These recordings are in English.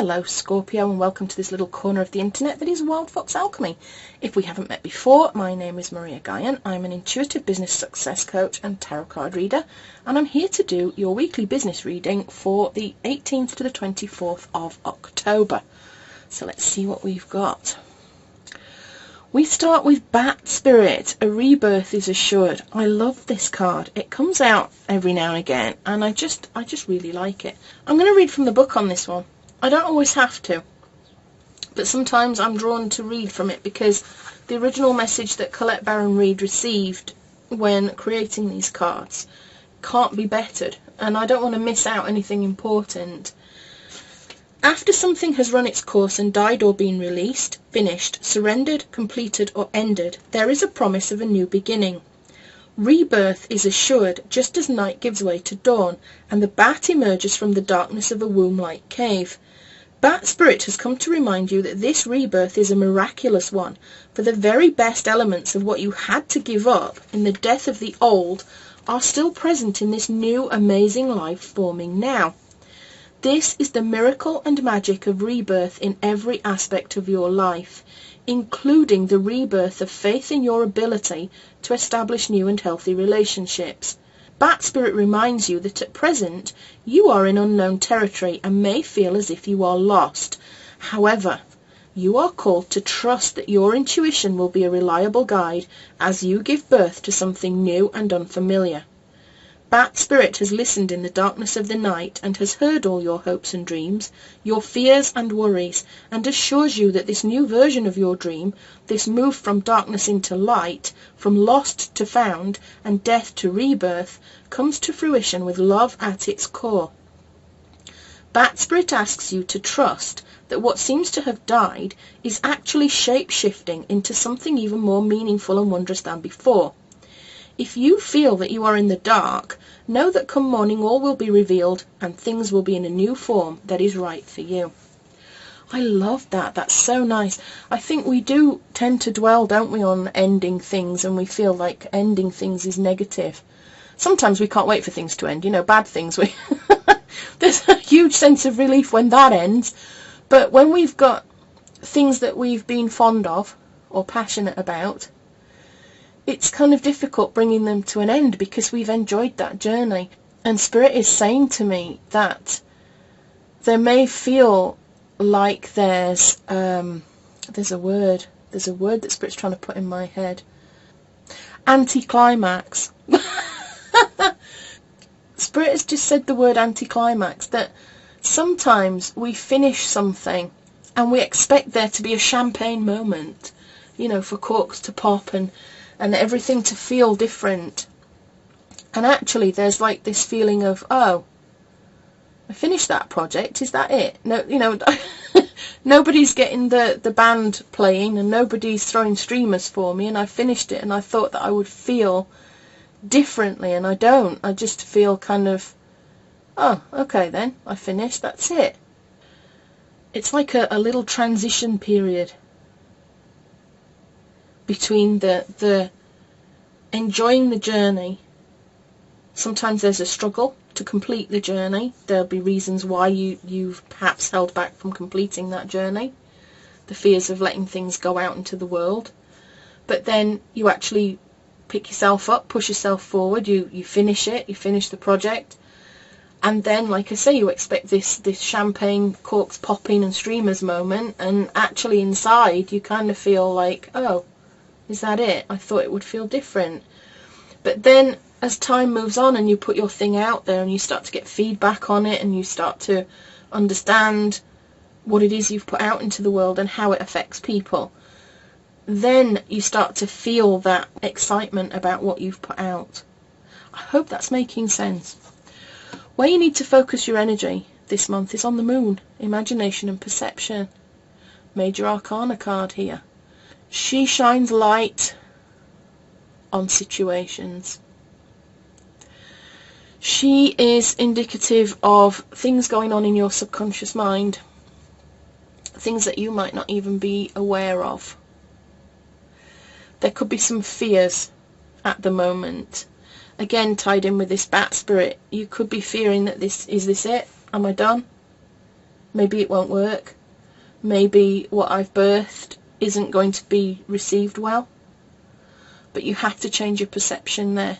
Hello Scorpio, and welcome to this little corner of the internet that is Wild Fox Alchemy. If we haven't met before, my name is Maria Gaian. I'm an intuitive business success coach and tarot card reader, and I'm here to do your weekly business reading for the 18th to the 24th of October. So let's see what we've got. We start with Bat Spirit. A rebirth is assured. I love this card. It comes out every now and again, and I just really like it. I'm going to read from the book on this one. I don't always have to, but sometimes I'm drawn to read from it because the original message that Colette Baron Reid received when creating these cards can't be bettered, and I don't want to miss out anything important. After something has run its course and died or been released, finished, surrendered, completed or ended, there is a promise of a new beginning. Rebirth is assured just as night gives way to dawn, and the bat emerges from the darkness of a womb-like cave. Bat Spirit has come to remind you that this rebirth is a miraculous one, for the very best elements of what you had to give up in the death of the old are still present in this new amazing life forming now. This is the miracle and magic of rebirth in every aspect of your life, including the rebirth of faith in your ability to establish new and healthy relationships. Bat Spirit reminds you that at present you are in unknown territory and may feel as if you are lost. However, you are called to trust that your intuition will be a reliable guide as you give birth to something new and unfamiliar. Bat Spirit has listened in the darkness of the night and has heard all your hopes and dreams, your fears and worries, and assures you that this new version of your dream, this move from darkness into light, from lost to found, and death to rebirth, comes to fruition with love at its core. Bat Spirit asks you to trust that what seems to have died is actually shape-shifting into something even more meaningful and wondrous than before. If you feel that you are in the dark, know that come morning all will be revealed and things will be in a new form that is right for you. I love that. That's so nice. I think we do tend to dwell, don't we, on ending things, and we feel like ending things is negative. Sometimes we can't wait for things to end, bad things. There's a huge sense of relief when that ends. But when we've got things that we've been fond of or passionate about, it's kind of difficult bringing them to an end because we've enjoyed that journey. And Spirit is saying to me that there may feel like there's a word that Spirit's trying to put in my head. Anticlimax. Spirit has just said the word anticlimax, that sometimes we finish something and we expect there to be a champagne moment, for corks to pop and everything to feel different. And actually there's like this feeling of, oh, I finished that project, is that it? No, nobody's getting the band playing and nobody's throwing streamers for me, and I finished it and I thought that I would feel differently, and I don't. I just feel kind of, oh, okay then, I finished, that's it. It's like a little transition period between the enjoying the journey. Sometimes there's a struggle to complete the journey. There'll be reasons why you've perhaps held back from completing that journey, the fears of letting things go out into the world. But then you actually pick yourself up, push yourself forward, you finish it, you finish the project, and then, like I say, you expect this champagne corks popping and streamers moment, and actually inside you kind of feel like, oh, is that it? I thought it would feel different. But then as time moves on and you put your thing out there and you start to get feedback on it and you start to understand what it is you've put out into the world and how it affects people, then you start to feel that excitement about what you've put out. I hope that's making sense. Where you need to focus your energy this month is on the moon, imagination and perception. Major Arcana card here. She shines light on situations. She is indicative of things going on in your subconscious mind, things that you might not even be aware of. There could be some fears at the moment. Again, tied in with this Bat Spirit, you could be fearing that is this it? Am I done? Maybe it won't work. Maybe what I've birthed isn't going to be received well. But you have to change your perception there.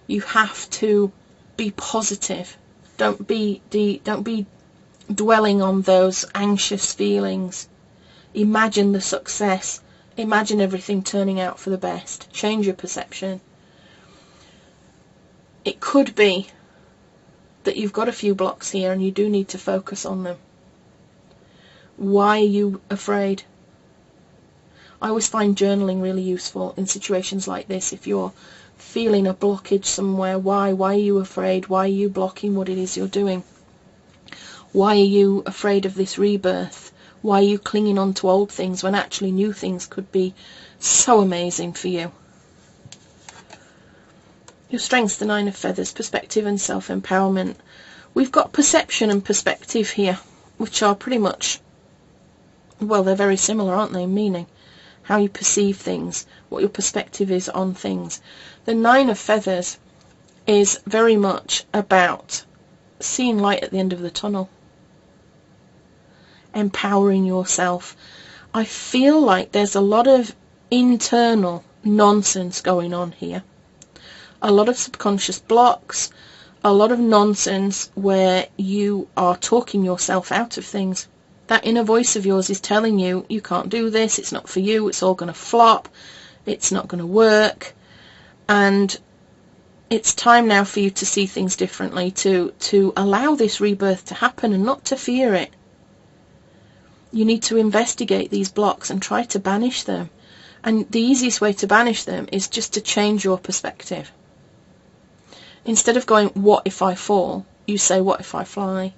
You have to be positive. Don't be dwelling on those anxious feelings. Imagine the success. Imagine everything turning out for the best. Change your perception. It could be that you've got a few blocks here and you do need to focus on them. Why are you afraid? I always find journaling really useful in situations like this. If you're feeling a blockage somewhere, why are you afraid? Why are you blocking what it is you're doing? Why are you afraid of this rebirth? Why are you clinging on to old things when actually new things could be so amazing for you? Your strengths, the 9 of feathers, perspective and self-empowerment. We've got perception and perspective here, which are pretty much, well, they're very similar, aren't they, in meaning? How you perceive things, what your perspective is on things. The 9 of feathers is very much about seeing light at the end of the tunnel. Empowering yourself. I feel like there's a lot of internal nonsense going on here. A lot of subconscious blocks, a lot of nonsense where you are talking yourself out of things. That inner voice of yours is telling you, you can't do this, it's not for you, it's all going to flop, it's not going to work. And it's time now for you to see things differently, to allow this rebirth to happen and not to fear it. You need to investigate these blocks and try to banish them. And the easiest way to banish them is just to change your perspective. Instead of going, what if I fall? You say, what if I fly?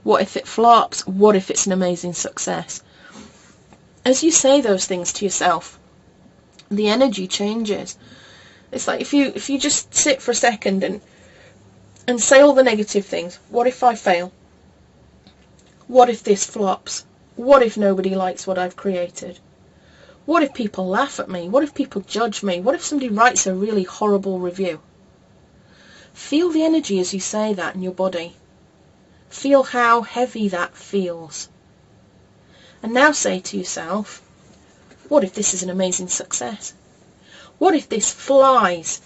What if it flops? What if it's an amazing success? As you say those things to yourself, the energy changes. It's like if you just sit for a second and say all the negative things. What if I fail? What if this flops? What if nobody likes what I've created? What if people laugh at me? What if people judge me? What if somebody writes a really horrible review? Feel the energy as you say that in your body. Feel how heavy that feels. And now say to yourself, what if this is an amazing success? What if this flies?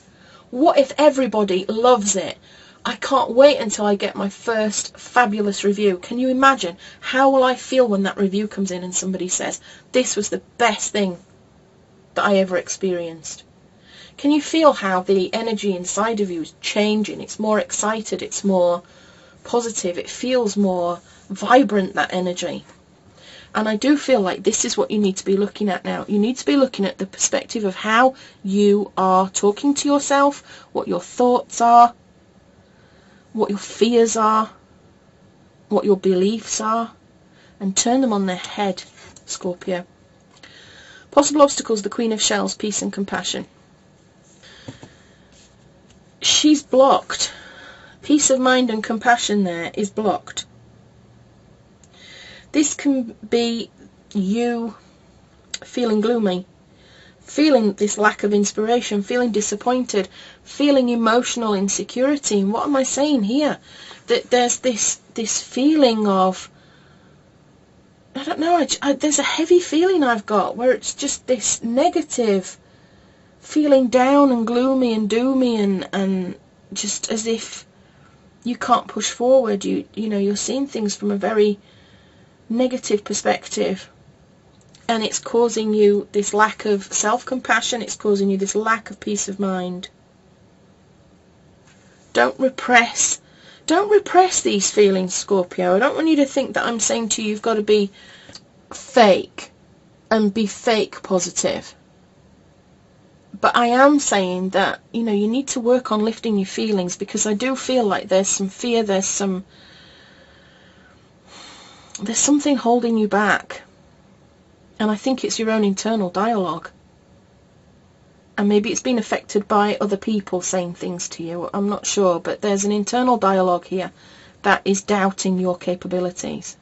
What if everybody loves it? I can't wait until I get my first fabulous review. Can you imagine? How will I feel when that review comes in and somebody says, this was the best thing that I ever experienced? Can you feel how the energy inside of you is changing? It's more excited, it's more positive, it feels more vibrant, that energy. And I do feel like this is what you need to be looking at now. You need to be looking at the perspective of how you are talking to yourself, what your thoughts are, what your fears are, what your beliefs are, and turn them on their head, Scorpio. Possible obstacles, the Queen of Shells, peace and compassion. She's blocked. Peace of mind and compassion there is blocked. This can be you feeling gloomy, feeling this lack of inspiration, feeling disappointed, feeling emotional insecurity. And what am I saying here? That there's this feeling of, I don't know, there's a heavy feeling I've got where it's just this negative, feeling down and gloomy and doomy and just as if you can't push forward. You're seeing things from a very negative perspective. And it's causing you this lack of self-compassion. It's causing you this lack of peace of mind. Don't repress these feelings, Scorpio. I don't want you to think that I'm saying to you you've got to be fake and be fake positive. But I am saying that, you need to work on lifting your feelings, because I do feel like there's some fear, there's something holding you back. And I think it's your own internal dialogue. And maybe it's been affected by other people saying things to you. I'm not sure, but there's an internal dialogue here that is doubting your capabilities.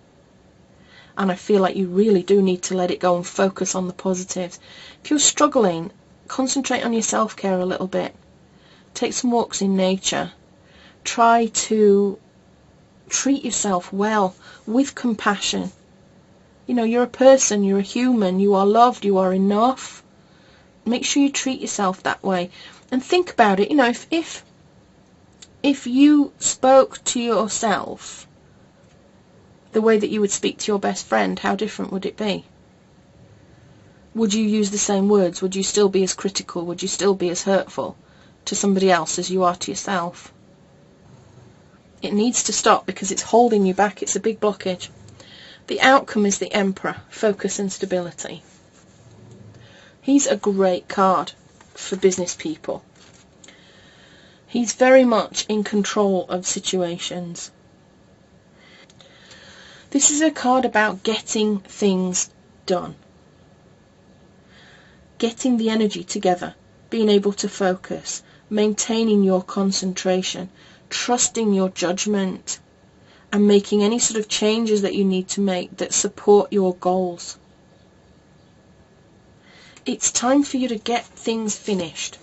And I feel like you really do need to let it go and focus on the positives. If you're struggling, concentrate on your self-care a little bit. Take some walks in nature. Try to treat yourself well, with compassion. You know, you're a person, you're a human, you are loved, you are enough. Make sure you treat yourself that way. And think about it, you know, if you spoke to yourself the way that you would speak to your best friend, how different would it be? Would you use the same words? Would you still be as critical? Would you still be as hurtful to somebody else as you are to yourself? It needs to stop because it's holding you back. It's a big blockage. The outcome is the Emperor, focus and stability. He's a great card for business people. He's very much in control of situations. This is a card about getting things done. Getting the energy together, being able to focus, maintaining your concentration, trusting your judgment, and making any sort of changes that you need to make that support your goals. It's time for you to get things finished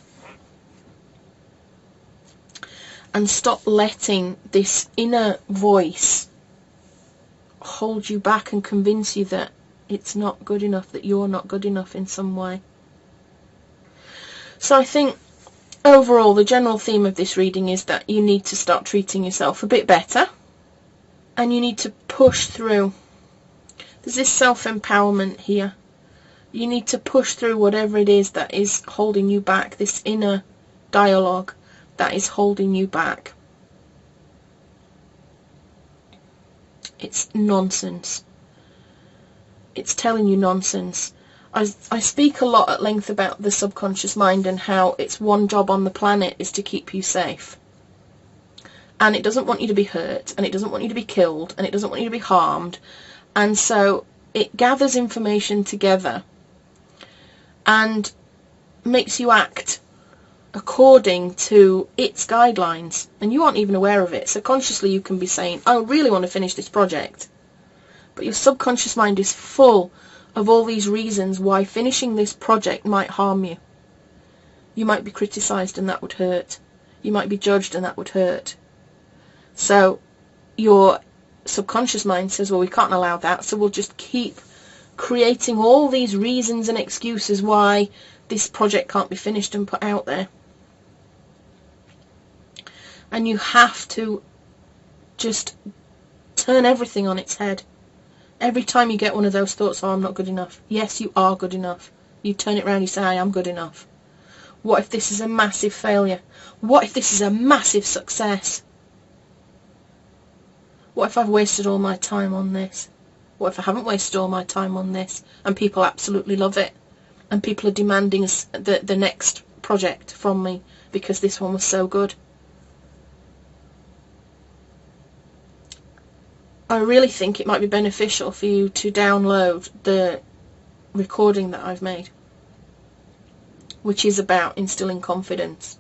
and stop letting this inner voice hold you back and convince you that it's not good enough, that you're not good enough in some way. So I think overall the general theme of this reading is that you need to start treating yourself a bit better, and you need to push through. There's this self-empowerment here. You need to push through whatever it is that is holding you back, this inner dialogue that is holding you back. It's nonsense. It's telling you nonsense. I speak a lot at length about the subconscious mind and how its one job on the planet is to keep you safe. And it doesn't want you to be hurt, and it doesn't want you to be killed, and it doesn't want you to be harmed. And so it gathers information together and makes you act according to its guidelines, and you aren't even aware of it. So consciously you can be saying, I really want to finish this project, but your subconscious mind is full of all these reasons why finishing this project might harm you. You might be criticised and that would hurt. You might be judged and that would hurt. So your subconscious mind says, well, we can't allow that, so we'll just keep creating all these reasons and excuses why this project can't be finished and put out there. And you have to just turn everything on its head. Every time you get one of those thoughts, oh, I'm not good enough. Yes, you are good enough. You turn it around, you say, I am good enough. What if this is a massive failure? What if this is a massive success? What if I've wasted all my time on this? What if I haven't wasted all my time on this and people absolutely love it? And people are demanding the next project from me because this one was so good. I really think it might be beneficial for you to download the recording that I've made, which is about instilling confidence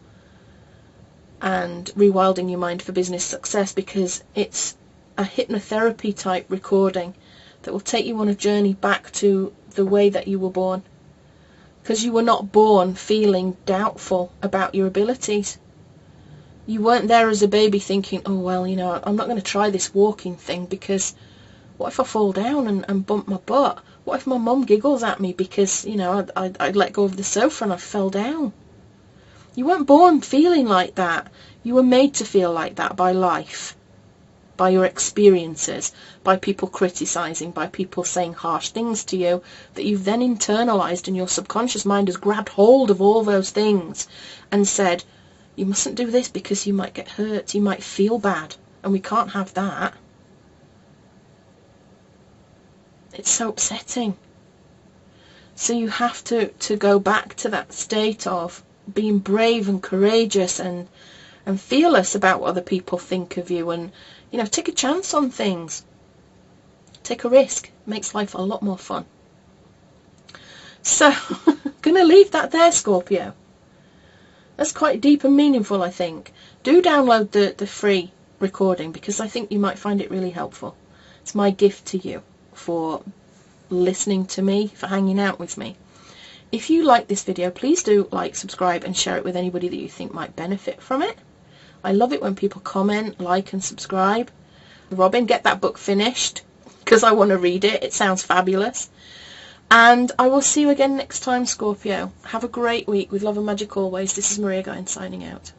and rewilding your mind for business success, because it's a hypnotherapy type recording that will take you on a journey back to the way that you were born, because you were not born feeling doubtful about your abilities. You weren't there as a baby thinking, oh, well, you know, I'm not going to try this walking thing because what if I fall down and bump my butt? What if my mum giggles at me because, you know, I'd let go of the sofa and I fell down? You weren't born feeling like that. You were made to feel like that by life, by your experiences, by people criticising, by people saying harsh things to you that you've then internalised, and your subconscious mind has grabbed hold of all those things and said, you mustn't do this because you might get hurt, you might feel bad, and we can't have that. It's so upsetting. So you have to go back to that state of being brave and courageous and fearless about what other people think of you, and, you know, take a chance on things. Take a risk. It makes life a lot more fun. So, I'm going to leave that there, Scorpio. That's quite deep and meaningful, I think. Do download the free recording because I think you might find it really helpful. It's my gift to you for listening to me, for hanging out with me. If you like this video, please do like, subscribe and share it with anybody that you think might benefit from it. I love it when people comment, like and subscribe. Robin, get that book finished, because I want to read it. It sounds fabulous. And I will see you again next time, Scorpio. Have a great week. With love and magic always. This is Maria Gaian signing out.